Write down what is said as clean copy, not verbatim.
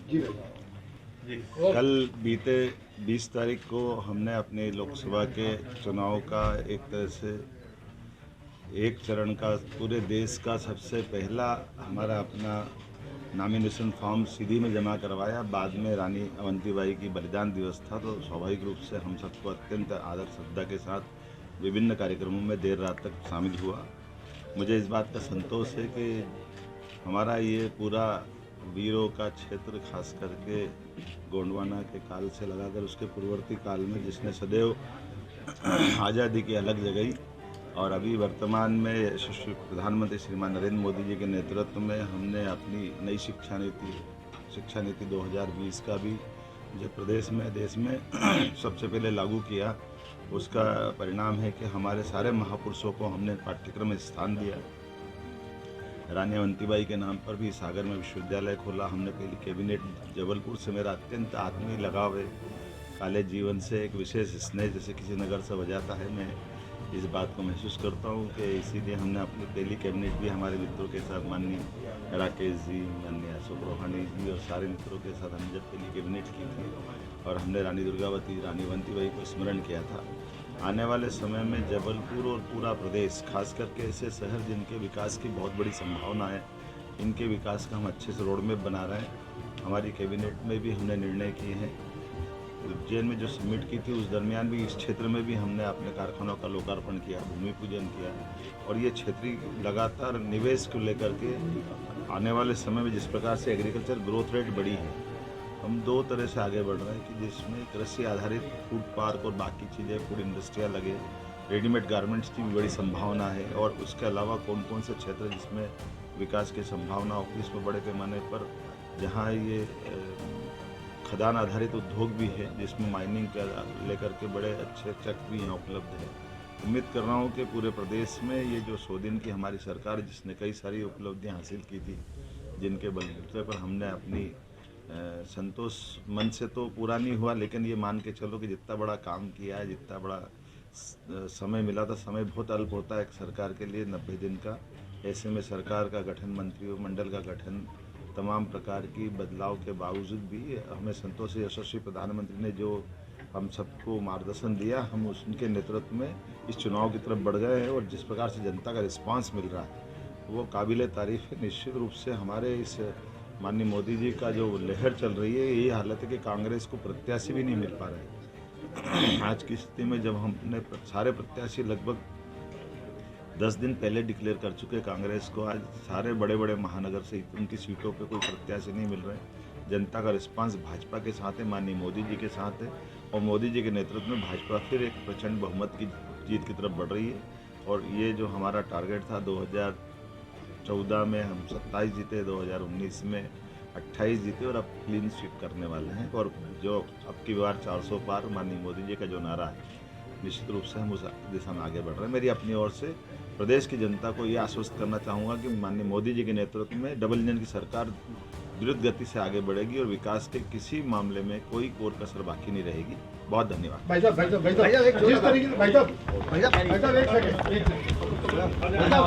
जी भैया। कल बीते 20 तारीख को हमने अपने लोकसभा के चुनाव का एक तरह से एक चरण का पूरे देश का सबसे पहला हमारा अपना नॉमिनेशन फॉर्म सीधी में जमा करवाया। बाद में रानी अवंतीबाई की बलिदान दिवस था, तो स्वाभाविक रूप से हम सबको अत्यंत आदर श्रद्धा के साथ विभिन्न कार्यक्रमों में देर रात तक शामिल हुआ। मुझे इस बात का संतोष है कि हमारा ये पूरा वीरों का क्षेत्र, खास करके गोंडवाना के काल से लगाकर उसके पूर्ववर्ती काल में, जिसने सदैव आज़ादी की अलग जगाई, और अभी वर्तमान में यशस्वी प्रधानमंत्री श्रीमान नरेंद्र मोदी जी के नेतृत्व में हमने अपनी नई शिक्षा नीति 2020 का भी जो प्रदेश में देश में सबसे पहले लागू किया, उसका परिणाम है कि हमारे सारे महापुरुषों को हमने पाठ्यक्रम में स्थान दिया। रानी अवंतीबाई के नाम पर भी सागर में विश्वविद्यालय खोला हमने। पहली कैबिनेट जबलपुर से मेरा अत्यंत आत्मीय लगाव है, कॉलेज जीवन से एक विशेष स्नेह जैसे किसी नगर से बजाता है। मैं इस बात को महसूस करता हूँ कि इसीलिए हमने अपनी पहली कैबिनेट भी हमारे मित्रों के साथ, माननीय राकेश जी, माननीय अशोक रोहानी जी और सारे मित्रों के साथ हमने जब पहली कैबिनेट की थी, और हमने रानी दुर्गावती, रानी अवंतीबाई को स्मरण किया था। आने वाले समय में जबलपुर और पूरा प्रदेश, खास करके ऐसे शहर जिनके विकास की बहुत बड़ी संभावना है, इनके विकास का हम अच्छे से रोड मैप बना रहे हैं। हमारी कैबिनेट में भी हमने निर्णय किए हैं। उज्जैन में जो समिट की थी उस दरमियान भी इस क्षेत्र में भी हमने अपने कारखानों का लोकार्पण किया, भूमि पूजन किया, और ये क्षेत्रीय लगातार निवेश को लेकर के आने वाले समय में जिस प्रकार से एग्रीकल्चर ग्रोथ रेट बढ़ी है, हम दो तरह से आगे बढ़ रहे हैं कि जिसमें कृषि आधारित फूड पार्क और बाकी चीज़ें, फूड इंडस्ट्रियाँ लगे, रेडीमेड गारमेंट्स की भी बड़ी संभावना है, और उसके अलावा कौन कौन से क्षेत्र जिसमें विकास की संभावना होगी, इसमें बड़े पैमाने पर जहाँ ये खदान आधारित उद्योग भी है, जिसमें माइनिंग का लेकर के बड़े अच्छे चक भी यहाँ उपलब्ध है। उम्मीद कर रहा हूँ कि पूरे प्रदेश में ये जो 100 दिन की हमारी सरकार, जिसने कई सारी उपलब्धियाँ हासिल की थी, जिनके बलबूते पर हमने अपनी संतोष मन से तो पूरा नहीं हुआ, लेकिन ये मान के चलो कि जितना बड़ा काम किया है, जितना बड़ा समय मिला था, समय बहुत अल्प होता है एक सरकार के लिए, 90 दिन का। ऐसे में सरकार का गठन, मंत्रिमंडल का गठन, तमाम प्रकार की बदलाव के बावजूद भी हमें संतोष है। यशस्वी प्रधानमंत्री ने जो हम सबको मार्गदर्शन दिया, हम उनके नेतृत्व में इस चुनाव की तरफ बढ़ गए हैं, और जिस प्रकार से जनता का रिस्पांस मिल रहा है वो काबिल तारीफ है। निश्चित रूप से हमारे इस माननीय मोदी जी का जो लहर चल रही है, ये हालत है कि कांग्रेस को प्रत्याशी भी नहीं मिल पा रहे। आज की स्थिति में जब हमने सारे प्रत्याशी लगभग 10 दिन पहले डिक्लेयर कर चुके कांग्रेस को, आज सारे बड़े बड़े महानगर से उनकी सीटों पे कोई प्रत्याशी नहीं मिल रहे। जनता का रिस्पांस भाजपा के साथ है, माननीय मोदी जी के साथ है, और मोदी जी के नेतृत्व में भाजपा फिर एक प्रचंड बहुमत की जीत की तरफ बढ़ रही है। और ये जो हमारा टारगेट था 2014 में हम 27 जीते, 2019 में 28 जीते, और अब क्लीन स्वीप करने वाले हैं। और जो अब की बार 400 पार माननीय मोदी जी का जो नारा है, निश्चित रूप से हम उस दिशा में आगे बढ़ रहे हैं। मेरी अपनी ओर से प्रदेश की जनता को ये आश्वस्त करना चाहूँगा कि माननीय मोदी जी के नेतृत्व में डबल इंजन की सरकार द्रुत गति से आगे बढ़ेगी, और विकास के किसी मामले में कोई कोर कसर बाकी नहीं रहेगी। बहुत धन्यवाद। भाई साहब एक सेकंड।